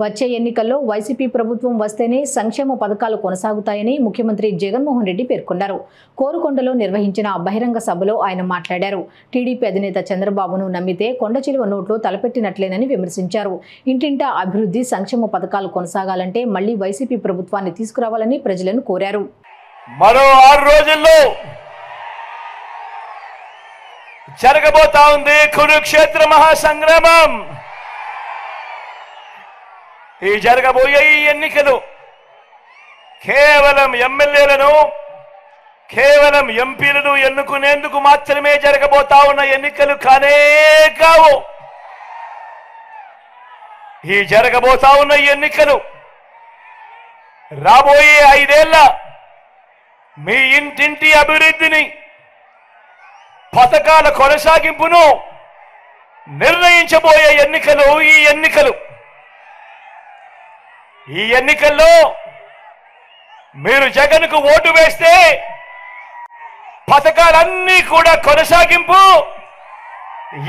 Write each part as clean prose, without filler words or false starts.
వచ్చే ఎన్నికల్లో వైసీపీ ప్రభుత్వం వస్తేనే సంక్షేమ పథకాలు కొనసాగుతాయని ముఖ్యమంత్రి జగన్మోహన్ రెడ్డి పేర్కొన్నారు. కోరుకొండలో నిర్వహించిన బహిరంగ సభలో ఆయన మాట్లాడారు. టీడీపీ అధినేత చంద్రబాబును నమ్మితే కొండచిలువ నోట్లో తలపెట్టినట్లేనని విమర్శించారు. ఇంటింటా అభివృద్ధి, సంక్షేమ పథకాలు కొనసాగాలంటే మళ్లీ వైసీపీ ప్రభుత్వాన్ని తీసుకురావాలని ప్రజలను కోరారు. మరో 6 రోజుల్లో జరగబోతా ఉంది కురుక్షేత్ర మహాసంగ్రామం. ఈ జరగబోయే ఈ ఎన్నికలు కేవలం ఎమ్మెల్యేలను, కేవలం ఎంపీలను ఎన్నుకునేందుకు మాత్రమే జరగబోతా ఉన్న ఎన్నికలు కానే కావు. ఈ జరగబోతా ఉన్న ఎన్నికలు రాబోయే 5 ఏళ్ల మీ ఇంటింటి అభివృద్ధిని, పథకాల కొనసాగింపును నిర్ణయించబోయే ఎన్నికలు ఈ ఎన్నికల్లో మీరు జగన్కు ఓటు వేస్తే పథకాలన్నీ కూడా కొనసాగింపు,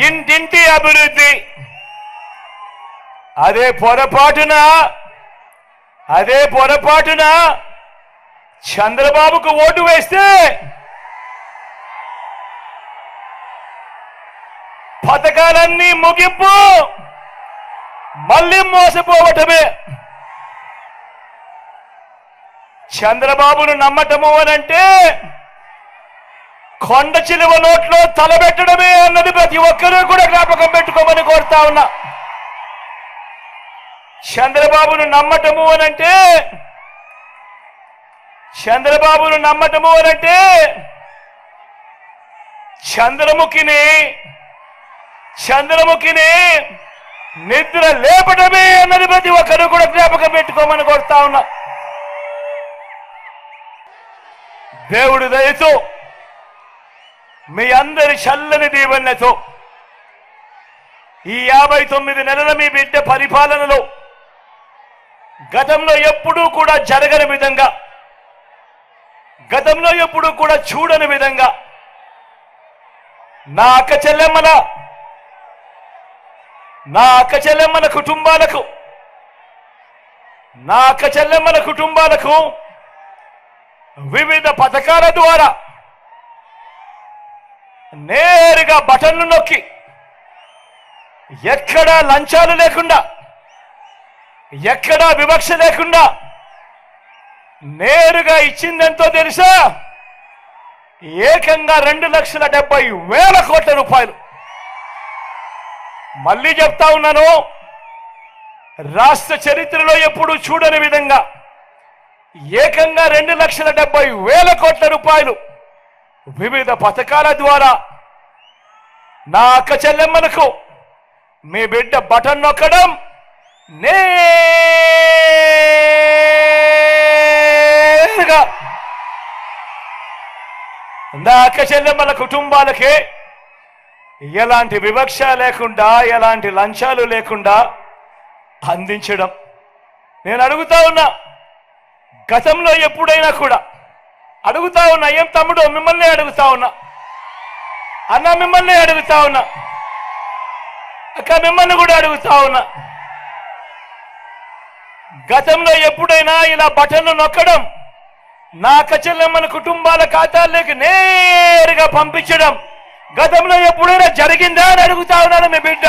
ఇంటింటి అభివృద్ధి. అదే పొరపాటున చంద్రబాబుకు ఓటు వేస్తే పథకాలన్నీ ముగింపు, మళ్ళీ మోసపోవటమే. చంద్రబాబును నమ్మటము అనంటే కొండ చిలువ నోట్లో తలబెట్టడమే అన్నది ప్రతి ఒక్కరూ కూడా జ్ఞాపకం పెట్టుకోమని కోరుతా ఉన్నా. చంద్రబాబును నమ్మటము అనంటే చంద్రముఖిని నిద్ర లేపటమే అన్నది ప్రతి ఒక్కరూ కూడా జ్ఞాపకం పెట్టుకోమని కోరుతా ఉన్నా. దేవుడి దయతో, మీ అందరి చల్లని దీవెనలతో ఈ 59 నెలల మీ బిడ్డ పరిపాలనలో గతంలో ఎప్పుడూ కూడా జరగని విధంగా, గతంలో ఎప్పుడూ కూడా చూడని విధంగా నా అక్క చెల్లెమ్మల కుటుంబాలకు వివిధ పథకాల ద్వారా నేరుగా బటన్లు నొక్కి, ఎక్కడా లంచాలు లేకుండా, ఎక్కడా వివక్ష లేకుండా నేరుగా ఇచ్చిందెంతో తెలుసా? ఏకంగా 2,70,000 కోట్ల రూపాయలు. మళ్ళీ చెప్తా ఉన్నాను, రాష్ట్ర చరిత్రలో ఎప్పుడూ చూడని విధంగా ఏకంగా 2,70,000 కోట్ల రూపాయలు వివిధ పథకాల ద్వారా నా అక్క చెల్లెమ్మలకు మీ బిడ్డ బటన్ నొక్కడం, నేరుగా నా అక్క చెల్లెమ్మల కుటుంబాలకే ఎలాంటి వివక్ష లేకుండా, ఎలాంటి లంచాలు లేకుండా అందించడం. నేను అడుగుతా ఉన్నా, గతంలో ఎప్పుడైనా కూడా అడుగుతా ఉన్నా, ఏం తమ్ముడు మిమ్మల్ని అడుగుతా ఉన్నా, అన్న మిమ్మల్ని అడుగుతా ఉన్నా, అక్క మిమ్మల్ని కూడా అడుగుతా ఉన్నా, గతంలో ఎప్పుడైనా ఇలా బటన్లు నొక్కడం, నా అక్క చెల్లెమ్మల కుటుంబాల ఖాతాల్లోకి నేరుగా పంపించడం గతంలో ఎప్పుడైనా జరిగిందా అని అడుగుతా ఉన్నాను మీ బిడ్డ.